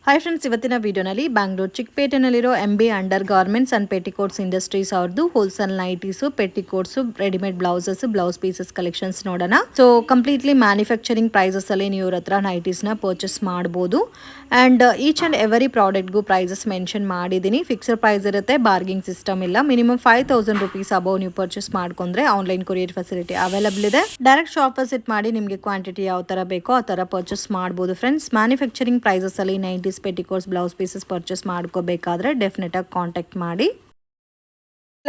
Hi friends, ಇವತ್ತಿನ ವಿಡಿಯೋನಲ್ಲಿ ಬ್ಯಾಂಗ್ಳೂರ್ ಚಿಕ್ಕಪೇಟೆನಲ್ಲಿರೋ MB under garments and petticoats industries ಅವ್ರದ್ದು wholesale nighties, petticoats, readymade blouses, blouse pieces collections ನೋಡೋಣ. So completely manufacturing prices ಅಲ್ಲಿ ನೀವು ಇವ್ರ ಹತ್ರ ನೈಟೀಸ್ನ ಪರ್ಚೇಸ್ ಮಾಡ್ಬೋದು. ಆ್ಯಂಡ್ ಈಚ್ ಆ್ಯಂಡ್ ಎವರಿ ಪ್ರಾಡಕ್ಟ್ಗೂ ಪ್ರೈಸಸ್ ಮೆನ್ಷನ್ ಮಾಡಿದ್ದೀನಿ. ಫಿಕ್ಸ್ಡ್ ಪ್ರೈಸ್ ಇರುತ್ತೆ, ಬಾರ್ಗಿಂಗ್ ಸಿಸ್ಟಮ್ ಇಲ್ಲ. ಮಿನಿಮಮ್ 5,000 rupees ಅಬೌವ್ ನೀವು ಪರ್ಚೇಸ್ ಮಾಡ್ಕೊಂಡ್ರೆ ಆನ್ಲೈನ್ ಕೊರಿಯರ್ ಫೆಸಿಲಿಟಿ ಅವೈಲಬಲ್ ಇದೆ. ಡೈರೆಕ್ಟ್ ಶಾಪ್ ವಿಸಿಟ್ ಮಾಡಿ ನಿಮಗೆ ಕ್ವಾಂಟಿಟಿ ಯಾವ ಥರ ಬೇಕೋ ಆ ಥರ ಪರ್ಚೇಸ್ ಮಾಡ್ಬೋದು. ಫ್ರೆಂಡ್ಸ್, ಮ್ಯಾನುಫ್ಯಾಕ್ಚರಿಂಗ್ ಪ್ರೈಸಸ್ ಅಲ್ಲಿ nighties, petticoats, blouse pieces purchase ಮಾಡ್ಕೋಬೇಕಾದ್ರೆ ಡೆಫಿನೆಟ್ ಆಗಿ ಕಾಂಟ್ಯಾಕ್ಟ್ ಮಾಡಿ.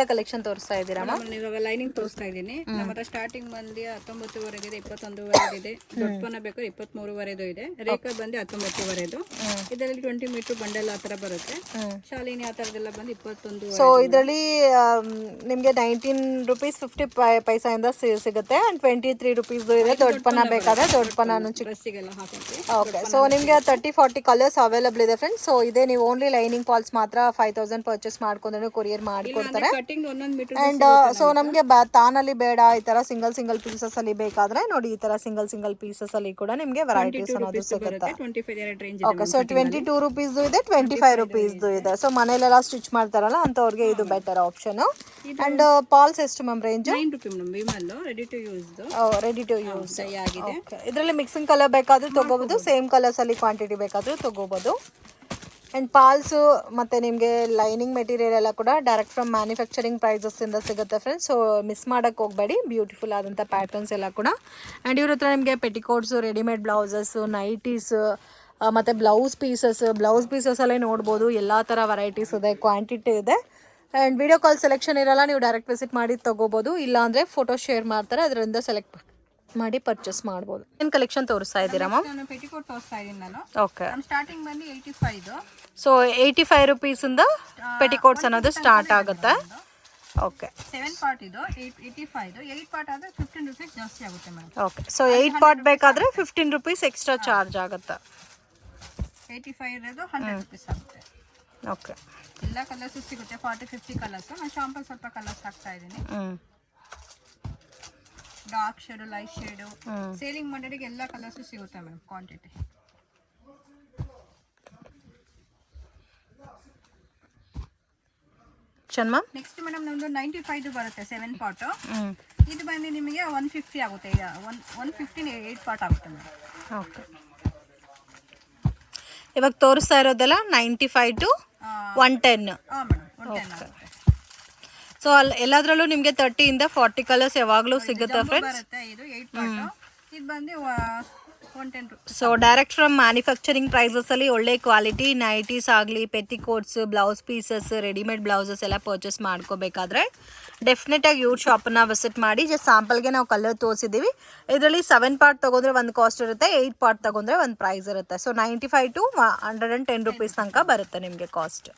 ಕಲೆಕ್ಷನ್ ತೋರಿಸ್ತಾ ಇದ್ದೀರಾ? ಇವಾಗ ಲೈನಿಂಗ್ ತೋರಿಸ್ತಾ ಇದ್ದೀನಿ. ನಮ್ಮ ಹತ್ರ ಸ್ಟಾರ್ಟಿಂಗ್ ಬಂದು 19 ವರೆಗಿದೆ, 21 ಇದೆ, ದೊಡ್ಡಪನ ಬೇಕು 23 ಇದೆ, ರೇಖಾ ಬಂದು 19 ಇದರಲ್ಲಿ 20 ಮೀಟರ್ ಬಂಡಲ್ ಆ ತರ ಬರುತ್ತೆ. ಶಾಲಿನಿ ಆ ತರದೆಲ್ಲ ಬಂದು 21. ಸೊ ಇದರಲ್ಲಿ ನಿಮಗೆ 19 rupees 50 ಪೈಸೆಯಿಂದ ಸಿಗುತ್ತೆ. ಅಂಡ್ 23 rupees ಇದೆ. ದೊಡ್ಡಪನ ಬೇಕಾದ್ರೆ ದೊಡ್ಡಪನ ಡ್ರೆಸ್ಸಿಗೆಲ್ಲ ಹಾಕಕ್ಕೆ. ಓಕೆ, ಸೊ ನಿಮಗೆ 30-40 ಕಲರ್ಸ್ ಅವೈಲಬಲ್ ಇದೆ ಫ್ರೆಂಡ್ಸ್. ಸೊ ಇದೇ ನೀವು ಓನ್ಲಿ ಲೈನಿಂಗ್ ಫಾಲ್ಸ್ ಮಾತ್ರ 5,000 ಪರ್ಚೇಸ್ ಮಾಡ್ಕೊಂಡ್ರೆ ಕೊರಿಯರ್ ಮಾಡಿಕೊಡ್ತಾರೆ. ಅಂಡ್ ಸೊ ನಮಗೆ ತಾನಲ್ಲಿ ಬೇಡ, ಈ ತರ ಸಿಂಗಲ್ ಪೀಸಸ್ ಅಲ್ಲಿ ಬೇಕಾದ್ರೆ ನೋಡಿ, ಈ ತರ ಸಿಂಗಲ್ ಪೀಸಸ್ ಅಲ್ಲಿ ಕೂಡ ನಿಮಗೆ ವೆರೈಟೀಸ್ ಅನ್ನೋದು ಸಿಗುತ್ತೆ. ಓಕೆ, ಸೊ 22 rupees ಇದೆ, 25 rupees ಇದೆ. ಸೊ ಮನೇಲೆಲ್ಲ ಸ್ಟಿಚ್ ಮಾಡ್ತಾರಲ್ಲ ಅಂತವ್ರಿಗೆ ಇದು ಬೆಟರ್ ಆಪ್ಷನ್. ಅಂಡ್ ಪಾಲ್ಸ್ ಎಷ್ಟು ma'am range? Ready to use ಆಗಿದೆ. ಇದರಲ್ಲಿ ಮಿಕ್ಸಿಂಗ್ ಕಲರ್ ಬೇಕಾದ್ರೂ ತಗೋಬಹುದು, ಸೇಮ್ ಕಲರ್ಸ್ ಅಲ್ಲಿ ಕ್ವಾಂಟಿಟಿ ಬೇಕಾದ್ರೂ ತಗೋಬಹುದು. ಆ್ಯಂಡ್ ಪಾಲ್ಸು ಮತ್ತು ನಿಮಗೆ ಲೈನಿಂಗ್ ಮೆಟೀರಿಯಲ್ ಎಲ್ಲ ಕೂಡ ಡೈರೆಕ್ಟ್ ಫ್ರಮ್ ಮ್ಯಾನುಫ್ಯಾಕ್ಚರಿಂಗ್ ಪ್ರೈಸಸ್ಸಿಂದ ಸಿಗುತ್ತೆ ಫ್ರೆಂಡ್ಸ್. ಸೊ ಮಿಸ್ ಮಾಡೋಕ್ಕೆ ಹೋಗಬೇಡಿ, ಬ್ಯೂಟಿಫುಲ್ ಆದಂಥ ಪ್ಯಾಟರ್ನ್ಸ್ ಎಲ್ಲ ಕೂಡ. ಆ್ಯಂಡ್ ಇವ್ರ ಹತ್ರ ನಿಮಗೆ ಪೆಟಿಕೋಟ್ಸು, ರೆಡಿಮೇಡ್ ಬ್ಲೌಸಸ್ಸು, ನೈಟೀಸು ಮತ್ತು ಬ್ಲೌಸ್ ಪೀಸಸಲ್ಲೇ ನೋಡ್ಬೋದು. ಎಲ್ಲ ಥರ ವೆರೈಟೀಸ್ ಇದೆ, ಕ್ವಾಂಟಿಟಿ ಇದೆ. ಆ್ಯಂಡ್ ವಿಡಿಯೋ ಕಾಲ್ ಸೆಲೆಕ್ಷನ್ ಇರಲ್ಲ, ನೀವು ಡೈರೆಕ್ಟ್ ವಿಸಿಟ್ ಮಾಡಿ ತೊಗೋಬೋದು. ಇಲ್ಲಾಂದರೆ ಫೋಟೋ ಶೇರ್ ಮಾಡ್ತಾರೆ, ಅದರಿಂದ ಸೆಲೆಕ್ಟ್ ಮಾಡಿ ಪರ್ಚೇಸ್ ಮಾಡ್ಬೋದು. ಏನು ಕಲೆಕ್ಷನ್ ತೋರಿಸ್ತಾ ಇದ್ದೀರಾ ಮ್ಯಾಮ್? ನಾನು ಪೆಟಿಕೋಟ್ ತೋರಿಸ್ತಾ ಇದ್ದೀನಿ ನಾನು. ಓಕೆ, ಸ್ಟಾರ್ಟಿಂಗ್ ಬಂದು 85. ಸೊ 85 rupees-ಇಂದ ಪೆಟಿಕೋಟ್ಸ್ ಅನ್ನೋದು ಸ್ಟಾರ್ಟ್ ಆಗುತ್ತೆ. ಓಕೆ, 7 ಪಾರ್ಟ್ ಇದು 85. 8 ಪಾರ್ಟ್ ಆದರೆ 15 rupees ಜಾಸ್ತಿ ಆಗುತ್ತೆ ಮೇಡಮ್. ಓಕೆ, ಸೊ 8 ಪಾರ್ಟ್ ಬೇಕಾದರೆ 15 rupees ಎಕ್ಸ್ಟ್ರಾ ಚಾರ್ಜ್ ಆಗುತ್ತೆ. 85 ಇರೋದು 100 rupees ಆಗುತ್ತೆ. ಓಕೆ, ಎಲ್ಲ ಕಲರ್ಸು ಸಿಗುತ್ತೆ, 40-50 ಕಲರ್ಸು. ನಾನು ಶಾಂಪಲ್ ಸ್ವಲ್ಪ ಕಲರ್ಸ್ ಹಾಕ್ತಾ ಇದ್ದೀನಿ. Dark shade, light shade, selling ಮಾಡೋರಿಗೆ ಎಲ್ಲ ಕಲರ್ಸು ಸಿಗುತ್ತೆ ಮೇಡಮ್, ಕ್ವಾಂಟಿಟಿ. ನೆಕ್ಸ್ಟ್ ಮೇಡಮ್ ನಮ್ದು 95 ಬರುತ್ತೆ, 7 ಪಾರ್ಟ್. ಇದು ಬಂದು ನಿಮಗೆ 150 ಆಗುತ್ತೆ. 115 8 ಪಾರ್ಟ್ ಆಗುತ್ತೆ ಮೇಡಮ್. ಓಕೆ, ಇವಾಗ ತೋರಿಸ್ತಾ ಇರೋದೆಲ್ಲ 95 to 110. ಹಾಂ ಮೇಡಮ್, 110 ಆಗುತ್ತೆ. ಸೊ ಅಲ್ಲಿ ಎಲ್ಲದರಲ್ಲೂ ನಿಮಗೆ 30-ಇಂದ 40 ಕಲರ್ಸ್ ಯಾವಾಗಲೂ ಸಿಗುತ್ತೆ ಫ್ರೆಂಡ್ಸ್. ಬರುತ್ತೆ ಇದು 8 ಪಾರ್ಟ್. ಇದು ಬಂದು 110 rupees. So direct from manufacturing ಪ್ರೈಸಸಲ್ಲಿ ಒಳ್ಳೆ ಕ್ವಾಲಿಟಿ ನೈಟೀಸ್ ಆಗಲಿ, petticoats, blouse pieces, readymade blouses ಎಲ್ಲ ಪರ್ಚೇಸ್ ಮಾಡ್ಕೋಬೇಕಾದ್ರೆ ಡೆಫಿನೆಟಾಗಿ ಇವ್ರ ಶಾಪನ್ನು ವಿಸಿಟ್ ಮಾಡಿ. ಜಸ್ಟ್ ಸ್ಯಾಂಪಲ್ಗೆ ನಾವು ಕಲರ್ ತೋರಿಸಿದ್ದೀವಿ. ಇದರಲ್ಲಿ 7 ಪಾರ್ಟ್ ತೊಗೊಂಡ್ರೆ ಒಂದು ಕಾಸ್ಟ್ ಇರುತ್ತೆ, 8 ಪಾರ್ಟ್ ತೊಗೊಂಡ್ರೆ ಒಂದು ಪ್ರೈಸ್ ಇರುತ್ತೆ. ಸೊ 95 to 110 rupees ತನಕ ಬರುತ್ತೆ ನಿಮಗೆ cost.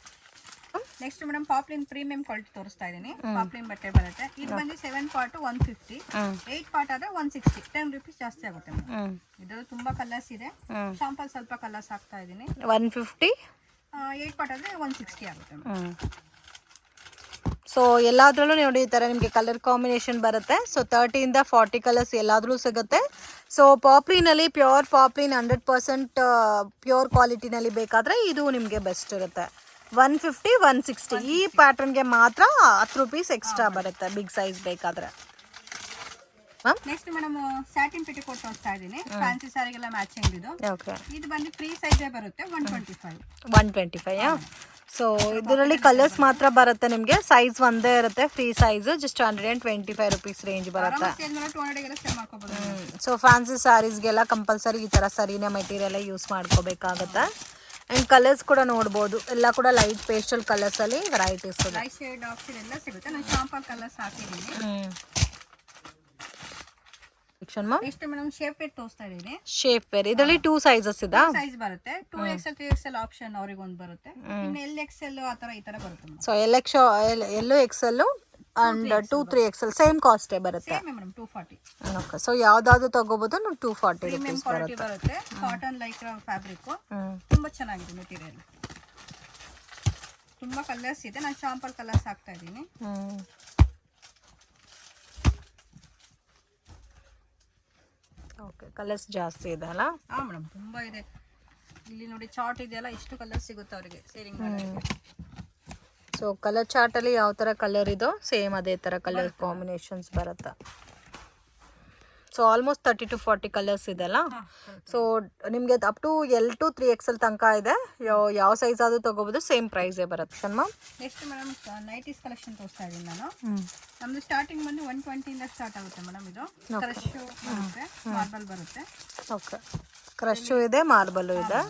Next madam poplin premium quality ತೋರಿಸ್ತಾ ಇದ್ದೀನಿ. ಪಾಪ್ಲಿನ್ ಬಟ್ಟೆ ಬರುತ್ತೆ. ಇದು ಬಂದು 7 ಪಾರ್ಟ್ 150, 8 ಪಾರ್ಟ್ ಆದ್ರೆ 160, 10 rupees ಜಾಸ್ತಿ ಆಗುತ್ತೆ ಮೇಡಮ್. ಇದರಲ್ಲಿ ತುಂಬಾ ಕಲರ್ಸ್ ಇದೆ, ಶಾಂಪಲ್ ಸ್ವಲ್ಪ ಕಲರ್ಸ್ ಹಾಕ್ತಾ ಇದ್ದೀನಿ. 150, 8 ಪಾರ್ಟ್ ಆದ್ರೆ 160 ಆಗುತ್ತೆ ಮೇಡಮ್. ಸೊ ಎಲ್ಲಾದ್ರಲ್ಲೂ ನೋಡಿ ಈ ಥರ ನಿಮಗೆ ಕಲರ್ ಕಾಂಬಿನೇಷನ್ ಬರುತ್ತೆ. ಸೊ 30-ಇಂದ 40 ಕಲರ್ಸ್ ಎಲ್ಲಾದ್ರೂ ಸಿಗುತ್ತೆ. ಸೊ ಪಾಪ್ಲಿನಲ್ಲಿ ಪ್ಯೂರ್ ಪಾಪ್ಲಿನ್ 100% ಪ್ಯೂರ್ ಕ್ವಾಲಿಟಿನಲ್ಲಿ ಬೇಕಾದರೆ ಇದು ನಿಮಗೆ ಬೆಸ್ಟ್ ಇರುತ್ತೆ. 150, 160 ಈ ಪ್ಯಾಟರ್ನ್ಗೆ ಮಾತ್ರ 10 rupees ಎಕ್ಸ್ಟ್ರಾ ಬರುತ್ತೆ ಬಿಗ್ ಸೈಜ್ ಬೇಕಾದರೆ. ನೆಕ್ಸ್ಟ್ ಮೇಡಮ್ ಸ್ಯಾಟಿನ್ ಪೆಟಿಕೋಟ್ ತೋರಿಸ್ತಾ ಇದ್ದೀನಿ. ಫ್ಯಾನ್ಸಿ ಸಾರಿಗೆಲ್ಲ ಮ್ಯಾಚಿಂಗ್ ಇದು. ಓಕೆ, ಇದು ಬಂದು ಫ್ರೀ ಸೈಜ್ ಬರುತ್ತೆ, 125. ಸೊ ಇದರಲ್ಲಿ ಕಲರ್ಸ್ ಮಾತ್ರ ಬರುತ್ತೆ ನಿಮಗೆ, ಸೈಜ್ ಒಂದೇ ಇರುತ್ತೆ, free size. Just 125 rupees range ಬರುತ್ತೆ. ಸೊ ಫ್ಯಾನ್ಸಿ ಸ್ಯಾರೀಸ್ಗೆಲ್ಲ ಕಂಪಲ್ಸರಿ ಈ ಥರ ಸರಿನೇ ಮೆಟೀರಿಯಲ್ ಯೂಸ್ ಮಾಡ್ಕೋಬೇಕಾಗುತ್ತೆ. ಆ್ಯಂಡ್ ಕಲರ್ಸ್ ಕೂಡ ನೋಡ್ಬೋದು, ಎಲ್ಲ ಕೂಡ ಲೈಟ್ ಪೇಸ್ಟಲ್ ಕಲರ್ಸಲ್ಲಿ ವೆರೈಟೀಸ್ ಇದೆ. ಲೈಟ್ ಶೇಡ್, ಡಾರ್ಕ್ ಶೇಡ್ ಎಲ್ಲ ಸಿಗುತ್ತೆ. ನಾನು ಶಾಂಪಲ್ ಕಲರ್ಸ್ ಹಾಕಿದ್ದೀನಿ. ನೆಕ್ಸ್ಟ್ ಮೇಡಮ್ ಶೇಪ್ ವೇರ್ ತೋರಿಸ್ತಾ ಇದ್ದೀನಿ. ಶೇಪ್ ವೇರ್ ಇದರಲ್ಲಿ 2 sizes ಇದೆ. ಸೈಜ್ ಬರುತ್ತೆ, 2XL 3XL ಆಪ್ಷನ್ ಅವರಿಗೆ ಒಂದು ಬರುತ್ತೆ. ಇನ್ನು LXL ಆ ತರ ಈ ತರ ಬರುತ್ತೆ. ಸೊ ಎಲ್ಲೋ XL ಅಂಡ್ 2, 3XL ಸೇಮ್ ಕಾಸ್ಟೇ ಬರುತ್ತೆ. Same madam 240. ಓಕೆ, ಸೊ ಯಾವ್ದಾದ್ರು ತಗೋಬಹುದು. 240 rupees ಬರುತ್ತೆ. ಕಾಟನ್ ಲೈಕ್ರಾ ಫ್ಯಾಬ್ರಿಕ್, ತುಂಬಾ ಚೆನ್ನಾಗಿದೆ ಮೆಟೀರಿಯಲ್. ತುಂಬಾ ಕಲರ್ಸ್ ಇದೆ, ನಾನು ಶಾಂಪಲ್ ಕಲರ್ಸ್ ಹಾಕ್ತಾ ಇದ್ದೀನಿ. ಓಕೆ, ಕಲರ್ಸ್ ಜಾಸ್ತಿ ಇದೆ ಅಲ್ಲ? ಹಾಂ ಮೇಡಮ್, ತುಂಬ ಇದೆ. ಇಲ್ಲಿ ನೋಡಿ ಚಾರ್ಟ್ ಇದೆಯಲ್ಲ ಇಷ್ಟು ಕಲರ್ ಸಿಗುತ್ತೆ ಅವರಿಗೆ ಸೇರಿಂಗ್ ಮಾಡೋಕ್ಕೆ. ಸೊ ಕಲರ್ ಚಾರ್ಟಲ್ಲಿ ಯಾವ ಥರ ಕಲರ್ ಇದೋ ಸೇಮ್ ಅದೇ ಥರ ಕಲರ್ ಕಾಂಬಿನೇಷನ್ಸ್ ಬರುತ್ತೆ. ಸೊ ಆಲ್ಮೋಸ್ಟ್ 30 to 40 ಕಲರ್ಸ್ ಇದೆಲ್ಲ. ಸೊ ನಿಮಗೆ up to L to 3XL ತನಕ ಇದೆ. ಯಾವ ಸೈಜ್ ಆದರೂ ತೊಗೋಬೋದು, ಸೇಮ್ ಪ್ರೈಸೇ ಬರುತ್ತೆ ಸಣ್ಣ. ನೆಕ್ಸ್ಟ್ ಮೇಡಮ್ ನೈಟೀಸ್ ಕಲೆಕ್ಷನ್ ತೋರಿಸ್ತಾ ಇದ್ದೀನಿ ನಾನು. ನಮ್ಮದು ಸ್ಟಾರ್ಟಿಂಗ್ ಬಂದು 120 ಇಂದ ಸ್ಟಾರ್ಟ್ ಆಗುತ್ತೆ ಮೇಡಮ್. ಇದು ಕ್ರಶ್ ಬರುತ್ತೆ, ಮಾರ್ಬಲ್ ಬರುತ್ತೆ. ಓಕೆ, ಕ್ರಶು ಇದೆ, ಮಾರ್ಬಲ್ಲು ಇದೆ.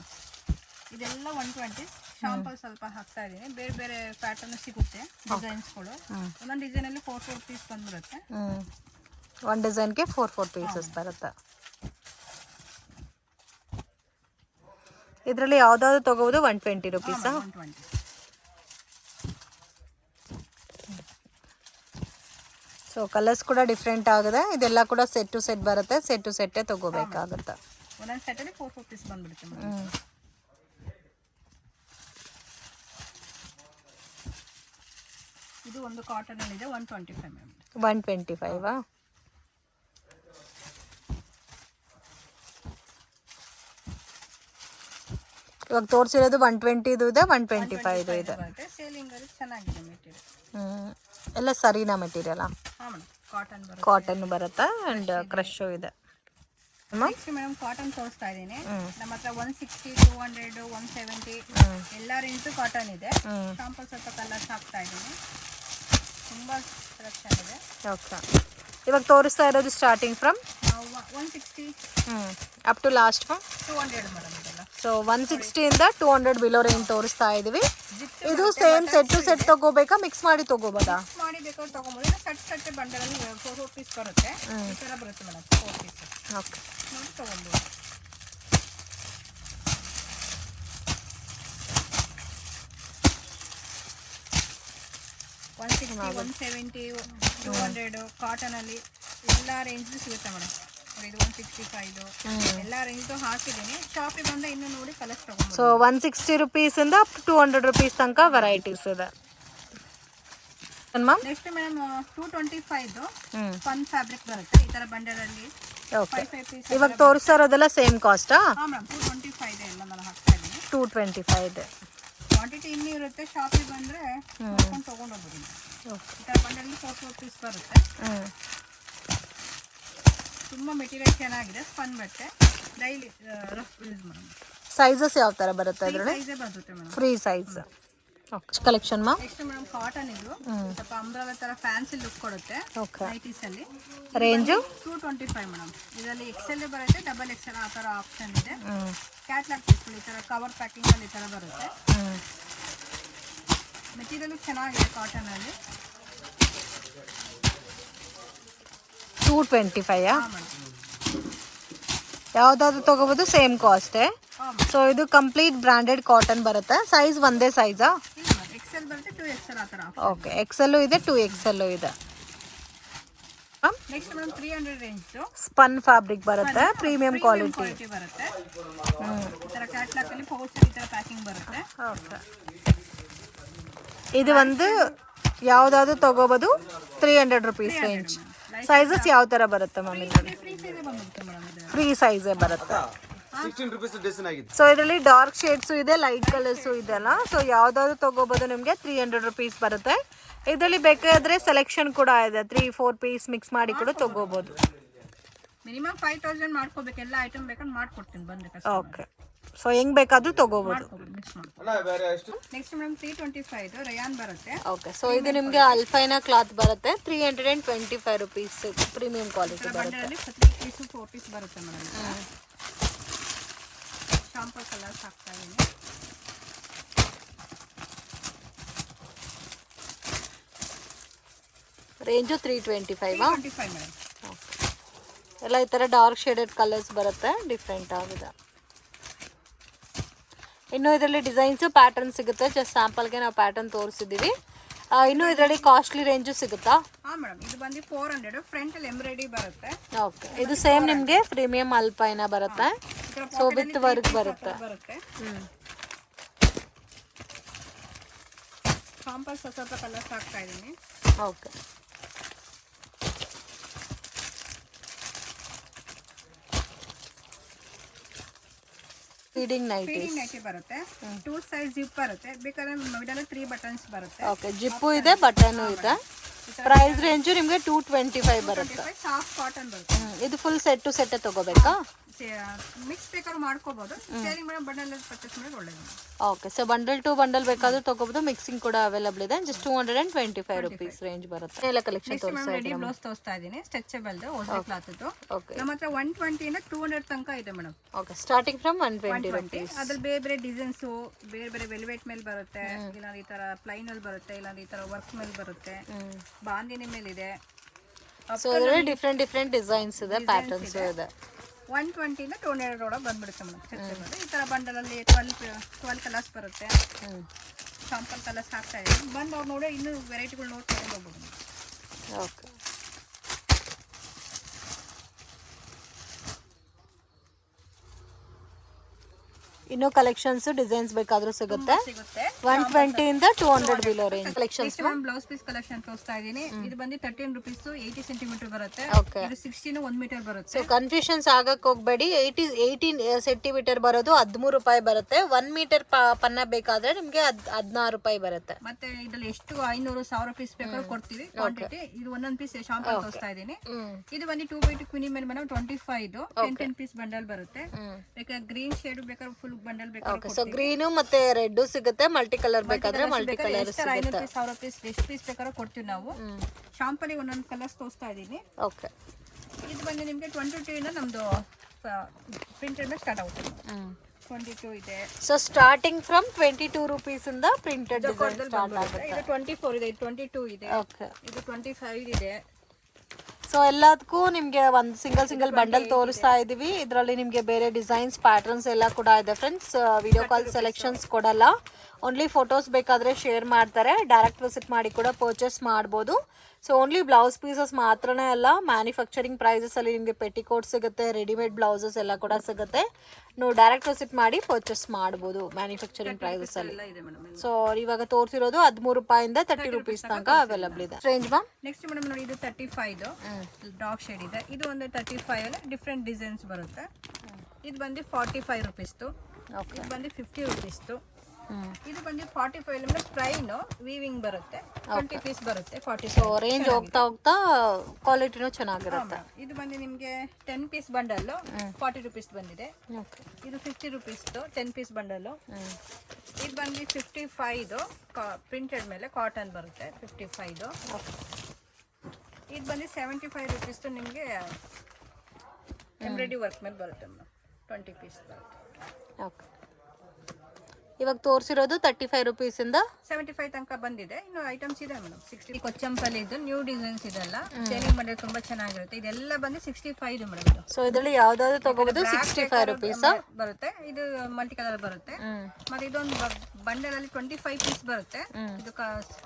ಇದೆಲ್ಲ 120. ಶಾಂಪಲ್ ಸ್ವಲ್ಪ ಹಾಕ್ತಾ ಇದ್ದೀನಿ. ಬೇರೆ ಬೇರೆ ಪ್ಯಾಟರ್ನ್ ಸಿಗುತ್ತೆ ಡಿಸೈನ್ಸ್ಗಳು. ಒಂದೊಂದು ಡಿಸೈನಲ್ಲಿ 4 ಪೀಸ್ ಬಂದ್ಬಿಡುತ್ತೆ. ಒಂದು ಡಿಸೈನ್ಗೆ 4 ಪೀಸಸ್ ಬರುತ್ತೆ. ಇದರಲ್ಲಿ ಯಾವುದಾದ್ರು ತಗೋಬೋದು 120 ರುಪೀಸಾ? 120. ಸೊ ಕಲರ್ಸ್ ಕೂಡ ಡಿಫ್ರೆಂಟ್ ಆಗಿದೆ. ಇದೆಲ್ಲ ಕೂಡ ಸೆಟ್ ಟು ಸೆಟ್ ಬರುತ್ತೆ. ಸೆಟ್ ಟು ಸೆಟ್ಟೇ ತಗೋಬೇಕಾಗುತ್ತೆ. ಒಂದೊಂದು ಸೆಟ್ಟಲ್ಲಿ 4 ಪೀಸ್ ಬಂದ್ಬಿಡುತ್ತೆ. ಇದು ಒಂದು ಕಾಟನ್ ಇದೆ 125 ಮ್ಯಾಮ್. 125 ಇವಾಗ ತೋರಿಸಿರೋದು 120 ಇದೆ, 125 ಇದೆ. ಸೇಲಿಂಗ್ ಅಲ್ಲಿ ಚೆನ್ನಾಗಿದೆ ಮೆಟೀರಿಯಲ್. ಎಲ್ಲ ಸರಿನಾ ಮೆಟೀರಿಯಲ್? ಹಾಂ ಮೇಡಮ್, ಕಾಟನ್ ಬರುತ್ತೆ. ಕಾಟನ್ ಬರುತ್ತೆ ಆ್ಯಂಡ್ ಕ್ರಶು ಇದೆ. ನೆಕ್ಸ್ಟ್ ಮೇಡಮ್ ಕಾಟನ್ ತೋರಿಸ್ತಾ ಇದ್ದೀನಿ. ನಮ್ಮ ಹತ್ರ 160, 200, 170 ಎಲ್ಲ ರೇಂಜು ಕಾಟನ್ ಇದೆ. ಶಾಂಪಲ್ ಸ್ವಲ್ಪ ಕಲರ್ಸ್ ಹಾಕ್ತಾ ಇದ್ದೀನಿ. ತುಂಬ ಸೆಲೆಕ್ಷನ್ ಇದೆ. ಓಕೆ, ಇವಾಗ ತೋರಿಸ್ತಾ ಇರೋದು starting from 160 up to last 200 madam ಇದೆಲ್ಲ. ಸೊ 160 ಇಂದ 200 ಬಿಲೋ ರೇಂಜ್ ತೋರಿಸ್ತಾ ಇದೀವಿ. ಇದು ಸೇಮ್ ಸೆಟ್ ಟು ಸೆಟ್ ತಗೋಬೇಕಾ, ಮಿಕ್ಸ್ ಮಾಡಿ ತಗೋಬೋದಾ? ಮಾಡಿ ಬೇಕಾದ್ರೆ ತಗೋಬೋದು. ಸೆಟ್ ಬಂಡಲಲ್ಲಿ 4 ಪೀಸ್ ಬರುತ್ತೆ. ಈ ಥರ ಬರುತ್ತೆ ಮೇಡಮ್ 4 ಪೀಸ್. ಓಕೆ, ನೋಡಿ ತಗೊಬೋದು. ಒನ್ 170, 200 ಕಾಟನಲ್ಲಿ ಎಲ್ಲ ರೇಂಜ್ ಸಿಗುತ್ತೆ ಮೇಡಮ್. ಇದು 165 ಎಲ್ಲ ರೇಂಜ್ ಹಾಕಿದ್ದೀನಿ. ಶಾಪಿಗೆ ಬಂದ ಇನ್ನು ನೋಡಿ ಕಲರ್ಸ್ ತಗೊಂಡು. ಸೊ 160 ರುಪೀಸಿಂದ ಅಪ್ ಟು 200 ರುಪೀಸ್ ತನಕ ವೆರೈಟೀಸ್ ಇದೆ. ನೆಕ್ಸ್ಟ್ ಮೇಡಮ್ 225 ಫನ್ ಫ್ಯಾಬ್ರಿಕ್ ಬರುತ್ತೆ ಈ ತರ ಬಂಡಲಲ್ಲಿ. ಓಕೆ, ಇವಾಗ ತೋರಿಸ್ತಾ ಇರೋದೆಲ್ಲ ಸೇಮ್ ಕಾಸ್ಟಾ? ಹಾಂ ಮೇಡಮ್, 225 ಇದೆ ಎಲ್ಲ ನಾನು ಹಾಕ್ತಾ ಇದ್ದೀನಿ. 225 ಇದೆ. ಕ್ವಾಂಟಿಟಿ ಇನ್ನೂ ಇರುತ್ತೆ. ಶಾಪಿಗೆ ಬಂದರೆ ತೊಗೊಂಡು ಹೋಗ್ಬೋದು. ಈ ಥರ ಬಂಡಲಲ್ಲಿ 4 ಪೀಸ್ ಬರುತ್ತೆ. ತುಂಬ ಮೆಟೀರಿಯಲ್ ಚೆನ್ನಾಗಿದೆ, ಸ್ಪನ್ ಬಟ್ಟೆ, ಡೈಲಿ ರಫ್ ಯೂಸ್ ಮಾಡೋಣ. ಸೈಜಸ್ ಯಾವ ಥರ ಬರುತ್ತೆ ಇದರಲ್ಲಿ? ಸೈಜೇ ಬರುತ್ತೆ ಮೇಡಮ್, ಫ್ರೀ ಸೈಜ್. ಕಲೆಕ್ಷನ್ ಮಾ. ನೆಕ್ಸ್ಟ್ ಮೇಡಮ್ ಕಾಟನ್ ಇದು ಸ್ವಲ್ಪ ಅಂಬ್ರೆಲಾ ಥರ ಫ್ಯಾನ್ಸಿ ಲುಕ್ ಕೊಡುತ್ತೆ. ಓಕೆ, ನೈಟೀಸಲ್ಲಿ ರೇಂಜು 225 ಮೇಡಮ್. ಇದರಲ್ಲಿ XL ಬರುತ್ತೆ, XXL ಆ ಥರ ಆಪ್ಷನ್ ಇದೆ. ಕ್ಯಾಟ್ಲಾಗ್ ಪೀಸ್ಗಳು ಈ ಥರ ಕವರ್ ಪ್ಯಾಕಿಂಗಲ್ಲಿ ಈ ಥರ ಬರುತ್ತೆ. ಮೆಟೀರಿಯಲ್ ಚೆನ್ನಾಗಿದೆ ಕಾಟನಲ್ಲಿ. 225 ಯಾವುದಾದ್ರು ತಗೋಬೋದು, ಸೇಮ್ ಕಾಸ್ಟೇ. ಸೊ ಇದು ಕಂಪ್ಲೀಟ್ ಬ್ರ್ಯಾಂಡೆಡ್ ಕಾಟನ್ ಬರುತ್ತೆ. ಸೈಜ್ ಒಂದೇ ಸೈಜಾ? XL ಬರುತ್ತೆ, 2XL ಆ ಥರ. ಓಕೆ, XL ಇದೆ, 2XL ಇದೆ. Next madam 300 range spun fabric ಬರುತ್ತೆ, ಪ್ರೀಮಿಯಂ ಕ್ವಾಲಿಟಿ ಬರುತ್ತೆ. ಈ ಥರ ಕ್ಯಾಟ್ಲಾಗ್ ಅಲ್ಲಿ ಪೌಚ್ ಈ ಥರ ಪ್ಯಾಕಿಂಗ್ ಬರುತ್ತೆ. ಓಕೆ, ಇದು ಒಂದು ಯಾವುದಾದ್ರು ತಗೋಬೋದು 300 ರುಪೀಸ್ ರೇಂಜ್. ಸೈಜಸ್ ಯಾವ ಥರ ಬರುತ್ತೆ ಮ್ಯಾಮ್? ಇದರಲ್ಲಿ ಫ್ರೀ ಸೈಜೇ ಬಂದ್ಬಿಡುತ್ತೆ ಮೇಡಮ್. ಇದು ಫ್ರೀ ಸೈಜೇ ಬರುತ್ತೆ. 16 ರೂಪೀಸ್ ಡಿಸೈನ್ ಆಗಿದೆ. ಸೊ ಇದರಲ್ಲಿ ಡಾರ್ಕ್ ಶೇಡ್ಸು ಇದೆ, ಲೈಟ್ ಕಲರ್ಸು ಇದೆಲ್ಲ. ಸೊ ಯಾವುದಾದ್ರು ತಗೋಬೋದು, ನಿಮಗೆ 300 ರುಪೀಸ್ ಬರುತ್ತೆ. ಇದರಲ್ಲಿ ಬೇಕಾದರೆ ಸೆಲೆಕ್ಷನ್ ಕೂಡ ಇದೆ, 3-4 ಪೀಸ್ ಮಿಕ್ಸ್ ಮಾಡಿ ಕೂಡ ತಗೋಬೋದು. ಮಿನಿಮಮ್ 5000 ಮಾಡ್ಕೋಬೇಕು. ಎಲ್ಲ ಐಟಮ್ ಬೇಕಾದ್ರೆ ಮಾಡ್ಕೊಡ್ತೀನಿ ಬಂದ್ರೆ. ಓಕೆ, ಸೊ ಹೆಂಗ್ ಬೇಕಾದ್ರೂ ತಗೋಬೋದು. ನೆಕ್ಸ್ಟ್ ಮೇಡಮ್ 325 ರಯಾನ್ ಬರುತ್ತೆ. ಓಕೆ, ಸೊ ಇದು ನಿಮಗೆ ಅಲ್ಫೈನಾ ಕ್ಲಾತ್ ಬರುತ್ತೆ. 325 ರುಪೀಸ್ ಪ್ರೀಮಿಯಂ ಕ್ವಾಲಿಟಿ ಬರುತ್ತೆ. 4 ಪೀಸ್ ಬರುತ್ತೆ ಮೇಡಮ್. ಶಾಂಪಲ್ ಕಲರ್ಸ್ ಹಾಕ್ತಾ ಇದ್ದೀನಿ. Range 325 325 madam. ಎಲ್ಲ ಈ ಥರ ಡಾರ್ಕ್ ಶೇಡೆಡ್ ಕಲರ್ಸ್ ಬರುತ್ತೆ, ಡಿಫ್ರೆಂಟ್ ಆಗಿದೆ. ಇನ್ನು ಇದರಲ್ಲಿ ಡಿಸೈನ್ಸು ಪ್ಯಾಟರ್ನ್ ಸಿಗುತ್ತೆ. ಜಸ್ಟ್ ಸ್ಯಾಂಪಲ್ಗೆ ನಾವು ಪ್ಯಾಟರ್ನ್ ತೋರಿಸಿದ್ದೀವಿ. ಇನ್ನು ಇದರಲ್ಲಿ ಕಾಸ್ಟ್ಲಿ ರೇಂಜು ಸಿಗುತ್ತಾ? ಹಾಂ ಮೇಡಮ್, ಇದು ಬಂದು 400 ಫ್ರಂಟ್ ಅಲ್ಲಿ ಎಂಬ್ರಾಯ್ಡರಿ ಬರುತ್ತೆ. ಓಕೆ, ಇದು ಸೇಮ್ ನಿಮಗೆ ಪ್ರೀಮಿಯಂ ಅಲ್ಪೈನ ಬರುತ್ತೆ. ಸೊ ವಿತ್ ವರ್ಕ್ ಬರುತ್ತೆ. ಶಾಂಪಲ್ ಸ್ವಲ್ಪ ಕಲರ್ಸ್ ಹಾಕ್ತಾ ಇದ್ದೀನಿ. Okay, feeding nighty. Feeding nighty ಬರುತ್ತೆ, 2 ಸೈಡ್ ಜಿಪ್ ಬರುತ್ತೆ, ಬೇಕಾದ್ರೆ ಮಿಡಲ್ 3 ಬಟನ್ಸ್ ಬರುತ್ತೆ. ಓಕೆ, ಜಿಪ್ಪು ಇದೆ, ಬಟನು ಇದೆ. ಪ್ರೈಸ್ ರೇಂಜು ನಿಮಗೆ 225 ಬರುತ್ತೆ. ಸಾಫ್ಟ್ ಕಾಟನ್ ಬರುತ್ತೆ. ಇದು ಫುಲ್ ಸೆಟ್ ಟು ಸೆಟ್ ತಗೋಬೇಕಾ? ಮಿಕ್ಸ್ ಬೇಕಾದ್ರೂ ಮಾಡ್ಕೋಬಹುದು, ಸೇರಿಂಗ್ ಮೇಡಮ್ ಬಂಡಲ್ ಪರ್ಚೇಸ್ ಮಾಡಿ ಒಳ್ಳೇದು. Okay, so bundle to bundle ಬೇಕಾದ್ರೂ ತಗೋಬಹುದು, ಮಿಕ್ಸಿಂಗ್ ಕೂಡ ಅವೈಲಬಲ್ ಇದೆ. ಜಸ್ಟ್ 225 ರುಪೀಸ್ ರೇಂಜ್ ಬರುತ್ತೆ. ಎಲ್ಲ ಕಲೆಕ್ಷನ್ ತೋರಿಸ್ತಾ ರೆಡಿ ಬ್ಲೌಸ್ ತೋರಿಸ್ತಾ ಇದೀನಿ, ಸ್ಟ್ರೆಚಬಲ್ ಹೋಲ್ಸೇಲ್ ಕ್ಲಾತ್. ಓಕೆ, ನಮ್ಮ ಹತ್ರ 120 ಇಂದ 200 ತನಕ ಇದೆ madam. Okay, starting from 120 rupees. ಅದ್ರಲ್ಲಿ ಬೇರೆ ಬೇರೆ ಡಿಸೈನ್ಸ್, ಬೇರೆ ಬೇರೆ ವೆಲ್ವೆಟ್ ಮೇಲೆ ಬರುತ್ತೆ, ಇಲ್ಲ ಈ ತರ ಪ್ಲೈನ್ ಅಲ್ಲಿ ಬರುತ್ತೆ, ಇಲ್ಲ ಈ ತರ ವರ್ಕ್ ಮೇಲೆ ಬರುತ್ತೆ, ಬಾಂದಿನಿ ಮೇಲೆ ಇದೆ. ಸೊ ಇದರಲ್ಲಿ ಡಿಫ್ರೆಂಟ್ ಡಿಸೈನ್ಸ್ ಇದೆ, ಪ್ಯಾಟರ್ನ್ಸ್ ಇದೆ. 120 ಇಂದ 200 ಒಳಗೆ ಬಂದ್ಬಿಡುತ್ತೆ ಮೇಡಮ್. ಈ ತರ ಬಂಡಲ್ ಅಲ್ಲಿ 12 ಕಲರ್ಸ್ ಬರುತ್ತೆ. ಶಾಂಪಲ್ ಕಲರ್ಸ್ ಹಾಕ್ತಾ ಇದ್ದೀನಿ, ಬಂದು ಅವ್ರು ನೋಡಿ ಇನ್ನೂ ವೆರೈಟಿಗಳು ನೋಡ್ಕೊಂಡು ಹೋಗ್ಬೋದು. ಓಕೆ, ಇನ್ನು ಕಲೆಕ್ಷನ್ಸ್ ಡಿಸೈನ್ಸ್ ಬೇಕಾದ್ರೂ ಸಿಗುತ್ತೆ. 120 ಇಂದ 200 below range collections. Blouse piece collection ತೋರಿಸ್ತಾ ಇದೀನಿ. ಇದು ಬಂದು 13 ರುಪೀಸ್, 80 ಸೆಂಟಿಮೀಟರ್ ಬರುತ್ತೆ. ಓಕೆ, ಇದು 16 1 ಮೀಟರ್ ಬರುತ್ತೆ. ಸೊ ಕನ್ಫ್ಯೂಷನ್ಸ್ ಆಗಕ್ಕೆ ಹೋಗಬೇಡಿ. 18 ಸೆಂಟಿಮೀಟರ್ ಬರೋದು 13 ರೂಪಾಯಿ ಬರುತ್ತೆ. 1 ಮೀಟರ್ ಪನ್ನ ಬೇಕಾದ್ರೆ ನಿಮಗೆ 16 ರೂಪಾಯಿ ಬರುತ್ತೆ. ಮತ್ತೆ ಇದ್ರಲ್ಲಿ ಎಷ್ಟು 500-1000 ಪೀಸ್ ಬೇಕಾದ್ರೂ ಕೊಡ್ತೀವಿ ಕ್ವಾಂಟಿಟಿ. ಇದು ಒಂದೊಂದು ಪೀಸ್ ಶಾಂಪಲ್ ತೋರಿಸ್ತಾ ಇದೀನಿ. ಇದು ಬಂದು 2x2 ಕ್ವಿನಿ ಮೇಲೆ ಮೇಡಮ್ 25 10 ಪೀಸ್ ಬಂಡಲ್ ಬರುತ್ತೆ. ಬೇಕಾದ್ರೆ ಗ್ರೀನ್ ಶೇಡ್ ಬೇಕಾದ್ರೆ ಫುಲ್ ಬಂಡಲ್ ಬೇಕಾದ್ರೆ. ಸೊ ಗ್ರೀನ್ ಮತ್ತೆ ರೆಡ್ ಸಿಗುತ್ತೆ, ಮಲ್ಟಿ ಕಲರ್ ಬೇಕಾದ್ರೆ ಮಲ್ಟಿ ಕಲರ್ ಸಿಗುತ್ತೆ. 500 ಪೀಸ್ 1000 ಪೀಸ್ ಎಷ್ಟು ಪೀಸ್ ಬೇಕಾದ್ರೂ ಕೊಡ್ತೀವಿ ನಾವು. ಶಾಂಪಲ್ ಒಂದೊಂದು ಕಲರ್ಸ್ ತೋರಿಸ್ತಾ ಇದೀನಿ. ಓಕೆ, ಇದು ಬಂದು ನಿಮಗೆ 22 ಇಂದ ನಮ್ದು ಪ್ರಿಂಟೆಡ್ ಮೇಲೆ ಸ್ಟಾರ್ಟ್ ಆಗುತ್ತೆ. 22 ಇದೆ. ಸೊ ಸ್ಟಾರ್ಟಿಂಗ್ ಫ್ರಮ್ 22 ರುಪೀಸ್ ಇಂದ ಪ್ರಿಂಟೆಡ್ ಡಿಸೈನ್ ಸ್ಟಾರ್ಟ್ ಆಗುತ್ತೆ. ಇದು 24 ಇದೆ, 22 ಇದೆ, ಓಕೆ, ಇದು 25 ಇದೆ. ಸೊ ಎಲ್ಲದಕ್ಕೂ ನಿಮಗೆ ಒಂದು ಸಿಂಗಲ್ ಬಂಡಲ್ ತೋರಿಸ್ತಾ ಇದೀವಿ. ಇದರಲ್ಲಿ ನಿಮಗೆ ಬೇರೆ ಡಿಸೈನ್ಸ್ ಪ್ಯಾಟರ್ನ್ಸ್ ಎಲ್ಲ ಕೂಡ ಇದೆ ಫ್ರೆಂಡ್ಸ್. ವಿಡಿಯೋ ಕಾಲ್ ಸೆಲೆಕ್ಷನ್ಸ್ ಕೊಡಲ್ಲ, ಓನ್ಲಿ ಫೋಟೋಸ್ ಬೇಕಾದರೆ ಶೇರ್ ಮಾಡ್ತಾರೆ. ಡೈರೆಕ್ಟ್ ವಿಸಿಟ್ ಮಾಡಿ ಕೂಡ ಪರ್ಚೇಸ್ ಮಾಡ್ಬೋದು. ಸೊ ಓನ್ಲಿ ಬ್ಲೌಸ್ ಪೀಸಸ್ ಮಾತ್ರನೇ ಅಲ್ಲ, ಮ್ಯಾನುಫ್ಯಾಕ್ಚರಿಂಗ್ ಪ್ರೈಸಸಲ್ಲಿ ನಿಮಗೆ ಪೆಟಿಕೋಟ್ ಸಿಗುತ್ತೆ, ರೆಡಿಮೇಡ್ ಬ್ಲೌಸಸ್ ಎಲ್ಲ ಕೂಡ ಸಿಗುತ್ತೆ. ನೀವು ಡೈರೆಕ್ಟ್ ವಿಸಿಟ್ ಮಾಡಿ ಪರ್ಚೇಸ್ ಮಾಡ್ಬೋದು ಮ್ಯಾನುಫ್ಯಾಕ್ಚರಿಂಗ್ ಪ್ರೈಸಸಲ್ಲಿ. ಸೊ ಇವಾಗ ತೋರಿಸಿರೋದು 13 ರೂಪಾಯಿಂದ 30 ರುಪೀಸ್ ತನಕ ಅವೈಲಬಲ್ ಇದೆ. ರೇಂಜ್ ಮ್ಯಾಮ್ ನೆಕ್ಸ್ಟ್ ಮೇಡಮ್ ನೋಡಿ, ಇದು 35 ಡಾರ್ಕ್ ಶೇಡ್ ಇದೆ. ಇದು ಒಂದು 35 ಅಲ್ಲಿ ಡಿಫ್ರೆಂಟ್ ಡಿಸೈನ್ಸ್ ಬರುತ್ತೆ. ಇದು ಬಂದು 45 ರುಪೀಸ್ದು, ಇದು ಬಂದು 50 ರುಪೀಸ್ದು, ಇದು ಬಂದು 45 ಅಂದ್ರೆ ಪ್ರೈನ್ ವೀವಿಂಗ್ ಬರುತ್ತೆ. 20 ಪೀಸ್ ಬರುತ್ತೆ. 40. ಸೊ ರೇಂಜ್ ಹೋಗ್ತಾ ಹೋಗ್ತಾ ಕ್ವಾಲಿಟಿನೂ ಚೆನ್ನಾಗಿರುತ್ತೆ. ಇದು ಬಂದು ನಿಮಗೆ 10 ಪೀಸ್ ಬಂಡಲ್ 40 ರುಪೀಸ್ ಬಂದಿದೆ. ಇದು 50 ರುಪೀಸ್ದು 10 ಪೀಸ್ ಬಂಡಲ್. ಇದು ಬಂದು 55 ಪ್ರಿಂಟೆಡ್ ಮೇಲೆ ಕಾಟನ್ ಬರುತ್ತೆ. 55 ಇದು ಬಂದು 75 ರುಪೀಸ್ ನಿಮಗೆ ಎಂಬ್ರಾಯ್ಡ್ರಿ ವರ್ಕ್ ಮೇಲೆ ಬರುತ್ತೆ ಮೇಡಮ್. 20 ಪೀಸ್ ಬರುತ್ತೆ. ಓಕೆ, ಇವಾಗ ತೋರಿಸಿರೋದು 35 ರುಪೀಸಿಂದ 75 ತನಕ ಬಂದಿದೆ. ಇನ್ನು ಐಟಮ್ಸ್ ಇದೆ ಮೇಡಮ್. 60 ಕೊಚ್ಚಂಪಲ್ಲಿ ಇದು ನ್ಯೂ ಡಿಸೈನ್ಸ್ ಇದೆಲ್ಲ ಸೇಲಿಂಗ್ ಮಾಡಿದ್ರೆ ತುಂಬಾ ಚೆನ್ನಾಗಿರುತ್ತೆ. ಇದೆಲ್ಲ ಬಂದು 65 ಮೇಡಮ್. ಸೊ ಇದರಲ್ಲಿ ಯಾವ್ದಾದ್ರು ತಗೋಬಹುದು 65 ರುಪೀಸ್ ಬರುತ್ತೆ. ಇದು ಮಲ್ಟಿ ಕಲರ್ ಬರುತ್ತೆ. ಮತ್ತೆ ಇದೊಂದು ಬಂಡಲ್ ಅಲ್ಲಿ 25 ಪೀಸ್ ಬರುತ್ತೆ. ಇದು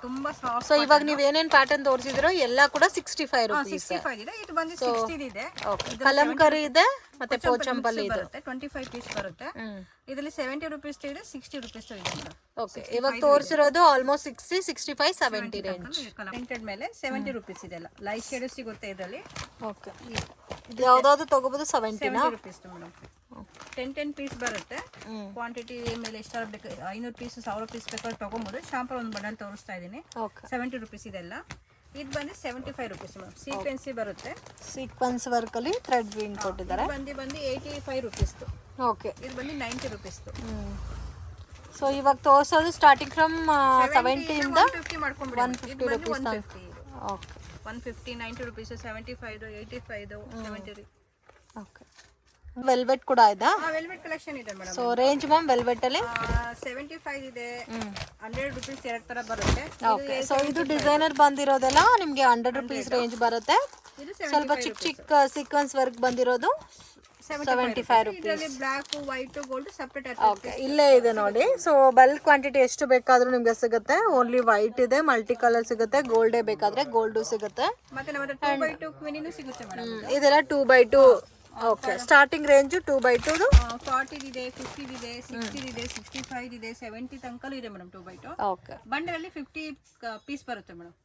ತುಂಬಾ ಸಾಫ್ಟ್. ಸೊ ಇವಾಗ ನೀವು ಏನೇನ್ ಪ್ಯಾಟರ್ನ್ ತೋರಿಸಿದ್ರೋ ಎಲ್ಲ ಕೂಡ 65 ರುಪೀಸ್. 65 ಇದೆ. ಇದು ಬಂದು 60 ಇದೆ. ಕಲಂಕರಿ ಇದೆ ಮತ್ತೆ ಪೋಚಂಪಲ್ಲಿ ಬರುತ್ತೆ. 25 ಪೀಸ್ ಬರುತ್ತೆ. ಇದರಲ್ಲಿ 70 ರುಪೀಸ್ ಇದೆ, 60 ರುಪೀಸ್ ಇದೆ ಮೇಡಮ್. ಓಕೆ, ಇವಾಗ ತೋರಿಸಿರೋದು ಆಲ್ಮೋಸ್ಟ್ 60, 65, 70 ರೇಂಜ್. ಪ್ರಿಂಟೆಡ್ ಮೇಲೆ 70 ರುಪೀಸ್ ಇದೆಲ್ಲ. ಲೈಟ್ ಶೇಡ್ ಸಿಗುತ್ತೆ ಇದರಲ್ಲಿ. ಓಕೆ, ಇದು ಯಾವ್ದಾದ್ರು ತಗೋಬಹುದು 70 ರುಪೀಸ್ ಮೇಡಮ್. 10 ಪೀಸ್ ಬರುತ್ತೆ. ಕ್ವಾಂಟಿಟಿ ಮೇಲೆ ಎಷ್ಟು ಬೇಕು 500 ಪೀಸ್ 1000 ಪೀಸ್ ಬೇಕಾದ್ರೆ ತಗೊಂಬೋದು. ಶಾಂಪಲ್ ಒಂದು ಬಂಡಲ್ ತೋರಿಸ್ತಾ ಇದೀನಿ. 70 ರುಪೀಸ್ ಇದೆಲ್ಲ. ಇದು ಬಂದು 75 ರುಪೀಸ್ ಮೇಡಮ್. ಸೀಕ್ವೆನ್ಸಿ ಬರುತ್ತೆ. ಸೀಕ್ವೆನ್ಸ್ ವರ್ಕ್ ಅಲ್ಲಿ ಥ್ರೆಡ್ ವೀವಿಂಗ್ ಕೊಟ್ಟಿದ್ದಾರೆ. ಬಂದು 85 ರುಪೀಸ್. ಓಕೆ, ಇದು ಬಂದು 90 ರುಪೀಸ್. ಸೊ ಇವಾಗ ತೋರಿಸೋದು ಸ್ಟಾರ್ಟಿಂಗ್ ಫ್ರಮ್ 70 ಇಂದ 150 ಮಾಡ್ಕೊಂಡ್ಬಿಡಿ. 150 rupees. Okay, 150 90 rupees 75 85 70. Okay, velvet ಕೂಡ ಇದೆ. ವೆಲ್ವೆಟ್ ಕಲೆಕ್ಷನ್ ಇದೆ madam. So range ma'am velvet ಅಲ್ಲಿ 75 ಇದೆ. 100 ರುಪೀಸ್ ಎರಡು ತರ ಬರುತ್ತೆ. ಓಕೆ, ಸೊ ಇದು ಡಿಸೈನರ್ ಬಂದಿರೋದೆಲ್ಲ ನಿಮಗೆ 100 ರುಪೀಸ್ ರೇಂಜ್ ಬರುತ್ತೆ. ಸ್ವಲ್ಪ ಚಿಕ್ಕ ಸೀಕ್ವೆನ್ಸ್ ವರ್ಕ್ ಬಂದಿರೋದು 75 rupees. Black white gold separate. Okay, ಇಲ್ಲೇ ಇದೆ ನೋಡಿ. ಸೊ ಬಲ್ಕ್ ಕ್ವಾಂಟಿಟಿ ಎಷ್ಟು ಬೇಕಾದ್ರೂ ನಿಮ್ಗೆ ಸಿಗುತ್ತೆ. ಓನ್ಲಿ ವೈಟ್ ಇದೆ, ಮಲ್ಟಿ ಕಲರ್ ಸಿಗುತ್ತೆ, ಗೋಲ್ಡೇ ಬೇಕಾದ್ರೆ ಗೋಲ್ಡು ಸಿಗುತ್ತೆ. ಮತ್ತೆ ನಮ್ಮ ಹತ್ರ 2x2 ಕ್ವೀನಿನೂ ಸಿಗುತ್ತೆ ಮೇಡಮ್. ಇದೆಲ್ಲ 2x2. Okay, starting range 2x2 40 ಇದೆ, 50 ಇದೆ, 60 ಇದೆ, 65 ಇದೆ, 70 ತನಕಲೂ ಇದೆ ಮೇಡಮ್. 2x2 ಓಕೆ, ಬಂಡಲ್ ಅಲ್ಲಿ 50 ಪೀಸ್ ಬರುತ್ತೆ ಮೇಡಮ್.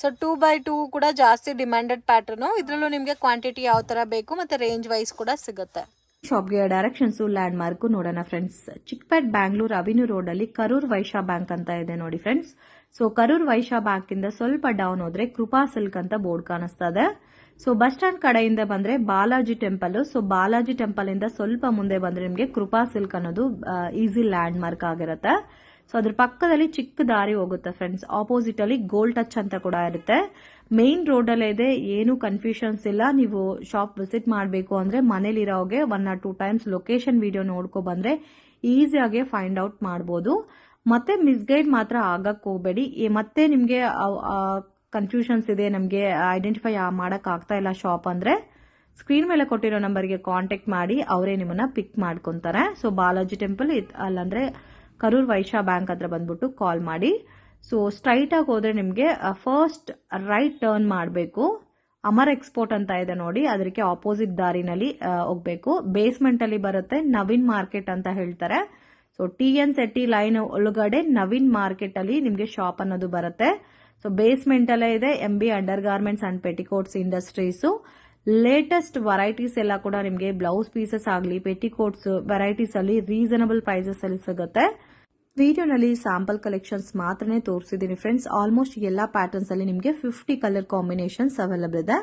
ಸೊ 2x2 ಕೂಡ ಜಾಸ್ತಿ ಡಿಮ್ಯಾಂಡೆಡ್ ಪ್ಯಾಟರ್ನು. ಇದರಲ್ಲೂ ನಿಮಗೆ ಕ್ವಾಂಟಿಟಿ ಯಾವ ಥರ ಬೇಕು ಮತ್ತು ರೇಂಜ್ ವೈಸ್ ಕೂಡ ಸಿಗುತ್ತೆ. ಶಾಪ್ಗೆ ಡೈರೆಕ್ಷನ್ಸ್ ಲ್ಯಾಂಡ್ ಮಾರ್ಕ್ ನೋಡೋಣ friends. Chickpet Bangalore avenue road ಅಲ್ಲಿ ಕರೂರ್ ವೈಶ್ಯ ಬ್ಯಾಂಕ್ ಅಂತ ಇದೆ ನೋಡಿ friends. So Karur Vysya bank ಇಂದ ಸ್ವಲ್ಪ ಡೌನ್ ಹೋದ್ರೆ ಕೃಪಾ ಸಿಲ್ಕ್ ಅಂತ ಬೋರ್ಡ್ ಕಾಣಿಸ್ತಾ ಇದೆ. ಸೊ ಬಸ್ ಸ್ಟ್ಯಾಂಡ್ ಕಡೆಯಿಂದ ಬಂದ್ರೆ Balaji temple. So Balaji temple ಇಂದ ಸ್ವಲ್ಪ ಮುಂದೆ ಬಂದ್ರೆ ನಿಮಗೆ ಕೃಪಾ ಸಿಲ್ಕ್ ಅನ್ನೋದು ಈಸಿ ಲ್ಯಾಂಡ್ ಮಾರ್ಕ್ ಆಗಿರುತ್ತೆ. ಸೊ ಅದ್ರ ಪಕ್ಕದಲ್ಲಿ ಚಿಕ್ಕ ದಾರಿ ಹೋಗುತ್ತೆ ಫ್ರೆಂಡ್ಸ್. ಆಪೋಸಿಟ್ ಅಲ್ಲಿ ಗೋಲ್ಡ್ ಟಚ್ ಅಂತ ಕೂಡ ಇರುತ್ತೆ. ಮೇನ್ ರೋಡ್ ಅಲ್ಲೇ ಇದೆ, ಏನು ಕನ್ಫ್ಯೂಷನ್ಸ್ ಇಲ್ಲ. ನೀವು ಶಾಪ್ ವಿಸಿಟ್ ಮಾಡಬೇಕು ಅಂದ್ರೆ ಮನೇಲಿರೋಗೆ 1 or 2 ಟೈಮ್ಸ್ ಲೊಕೇಶನ್ ವಿಡಿಯೋ ನೋಡ್ಕೊ ಬಂದ್ರೆ ಈಸಿಯಾಗಿ ಫೈಂಡ್ ಔಟ್ ಮಾಡಬಹುದು. ಮತ್ತೆ ಮಿಸ್ಗೈಡ್ ಮಾತ್ರ ಆಗಕ್ ಹೋಗ್ಬೇಡಿ. ಮತ್ತೆ ನಿಮ್ಗೆ ಕನ್ಫ್ಯೂಷನ್ಸ್ ಇದೆ, ನಮಗೆ ಐಡೆಂಟಿಫೈ ಮಾಡಕ್ ಆಗ್ತಾ ಇಲ್ಲ ಶಾಪ್ ಅಂದ್ರೆ ಸ್ಕ್ರೀನ್ ಮೇಲೆ ಕೊಟ್ಟಿರೋ ನಂಬರ್ಗೆ ಕಾಂಟ್ಯಾಕ್ಟ್ ಮಾಡಿ ಅವರೇ ನಿಮ್ಮನ್ನ ಪಿಕ್ ಮಾಡ್ಕೊಂತಾರೆ. So Balaji temple ಅಲ್ಲಂದ್ರೆ Karur Vysya bank ಹತ್ರ ಬಂದ್ಬಿಟ್ಟು ಕಾಲ್ ಮಾಡಿ. ಸೊ ಸ್ಟ್ರೈಟ್ ಆಗಿ ಹೋದ್ರೆ ನಿಮ್ಗೆ ಫಸ್ಟ್ ರೈಟ್ ಟರ್ನ್ ಮಾಡಬೇಕು. ಅಮರ್ ಎಕ್ಸ್ಪೋರ್ಟ್ ಅಂತ ಇದೆ ನೋಡಿ, ಅದಕ್ಕೆ ಆಪೋಸಿಟ್ ದಾರಿನಲ್ಲಿ ಹೋಗ್ಬೇಕು. ಬೇಸ್ಮೆಂಟ್ ಅಲ್ಲಿ ಬರುತ್ತೆ, ನವೀನ್ ಮಾರ್ಕೆಟ್ ಅಂತ ಹೇಳ್ತಾರೆ. ಸೊ TN ಸೆಟ್ಟಿ ಲೈನ್ ಒಳಗಡೆ ನವೀನ್ ಮಾರ್ಕೆಟ್ ಅಲ್ಲಿ ನಿಮ್ಗೆ ಶಾಪ್ ಅನ್ನೋದು ಬರುತ್ತೆ. ಸೊ ಬೇಸ್ಮೆಂಟ್ ಅಲ್ಲೇ ಇದೆ MB under garments and petticoats industries. Latest varieties ಎಲ್ಲ ಕೂಡ ನಿಮಗೆ ಬ್ಲೌಸ್ ಪೀಸಸ್ ಆಗಲಿ ಪೆಟಿಕೋಟ್ಸ್ ವೆರೈಟೀಸ್ ಅಲ್ಲಿ ರೀಸನಬಲ್ ಪ್ರೈಸಸ್ ಅಲ್ಲಿ ಸಿಗುತ್ತೆ. ವಿಡಿಯೋನಲ್ಲಿ ಸ್ಯಾಂಪಲ್ ಕಲೆಕ್ಷನ್ಸ್ ಮಾತ್ರನೇ ತೋರಿಸಿದ್ದೀನಿ ಫ್ರೆಂಡ್ಸ್. ಆಲ್ಮೋಸ್ಟ್ ಎಲ್ಲಾ ಪ್ಯಾಟರ್ನ್ಸ್ ಅಲ್ಲಿ ನಿಮಗೆ 50 ಕಲರ್ ಕಾಂಬಿನೇಷನ್ಸ್ ಅವೈಲಬಲ್ ಇದೆ.